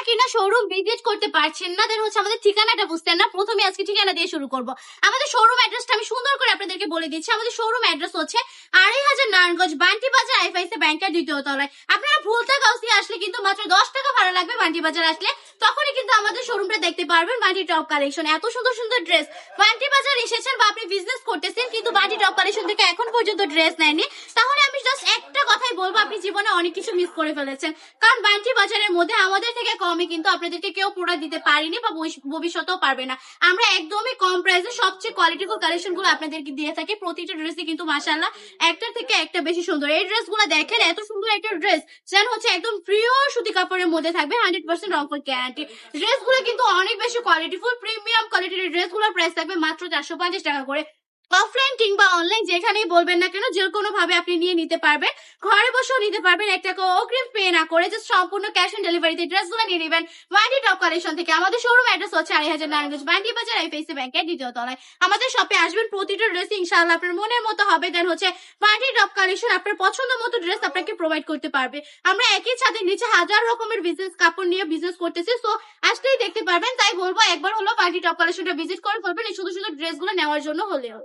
কিনা showroom visit করতে পারছেন না, দেন হচ্ছে আমাদের ঠিকানাটা বুঝতেন না, প্রথমে আজকে ঠিকানা দিয়ে শুরু করব। আমাদের শোরুম অ্যাড্রেসটা আমি সুন্দর করে আপনাদেরকে বলে দিচ্ছি। আমাদের শোরুম অ্যাড্রেস হচ্ছে ২৫০০ নারায়ণগঞ্জ বান্টি বাজার আইএফআইসি ব্যাংকের দ্বিতীয় তলায়। আপনারা ভুলতা গাউস দিয়ে আসলে কিন্তু মাত্র 10 টাকা ভাড়া লাগবে বান্টি বাজার আসলে, তখনই কিন্তু আমাদের শোরুমটা দেখতে পারবেন। বান্টি টপ কালেকশন, এত সুন্দর সুন্দর ড্রেস। বান্টি বাজার এসেছেন বা আপনি বিজনেস করতেছেন কিন্তু বান্টি টপ কালেকশন থেকে এখন পর্যন্ত ড্রেস নেয়নি, তাহলে আমি জাস্ট একটা কথাই বলবো, আপনি জীবনে অনেক কিছু মিস করে ফেলেছেন। কারণ বান্টি বাজারের মধ্যে আমাদের থেকে কমে কিন্তু আপনাদেরকে কেউ প্রোডাক্ট দিতে পারেনি বা ভবিষ্যতেও পারবে না। আমরা একদমই কম প্রাইসে সবচেয়ে কোয়ালিটিফুল কালেকশন গুলো আপনাদেরকে দিয়ে থাকি। প্রতিটা ড্রেসই কিন্তু মাশাআল্লাহ একটার থেকে একটা বেশি সুন্দর। এই ড্রেসগুলো দেখেন, এত সুন্দর একটা ড্রেস যেন হচ্ছে একদম পিওর সুতি কাপড়ের মধ্যে থাকবে, 100% রংপুর গ্যারান্টি। ড্রেসগুলো কিন্তু অনেক বেশি কোয়ালিটিফুল, প্রিমিয়াম কোয়ালিটির ড্রেসগুলোর প্রাইস থাকবে মাত্র 450 টাকা করে। অফলাইন কিংবা অনলাইন যেখানেই বলবেন না কেন, যে কোনো ভাবে আপনি নিয়ে নিতে পারবেন, ঘরে বসেও নিতে পারবেন। 1 টাকা অগ্রিম পে না করে জাস্ট সম্পূর্ণ ক্যাশ অন ডেলিভারিতে ড্রেসগুলো নিয়ে নেবেন বান্টি টপ কালেকশন থেকে। আমাদের শোরুম অ্যাড্রেস হচ্ছে ২৫০০ নারায়ণগঞ্জ বান্টি বাজার আইএফআইসি ব্যাংকের দ্বিতীয় তলায়। আমাদের শপে আসবেন, প্রতিটা ড্রেস ইনশাআল্লাহ আপনার মনের মতো হবে। দেন হচ্ছে বান্টি টপ কালেকশন আপনার পছন্দ মতো ড্রেস আপনাকে প্রোভাইড করতে পারবে। আমরা একই ছাদের নিচে হাজার রকমের বিজনেস কাপড় নিয়ে বিজনেস করতেছি, সো আসলেই দেখতে পারবেন। তাই বলবো একবার হলো বান্টি টপ কালেকশনটা ভিজিট করে ফেলবেন এই সুন্দর সুন্দর ড্রেসগুলো নেওয়ার জন্য হলেও।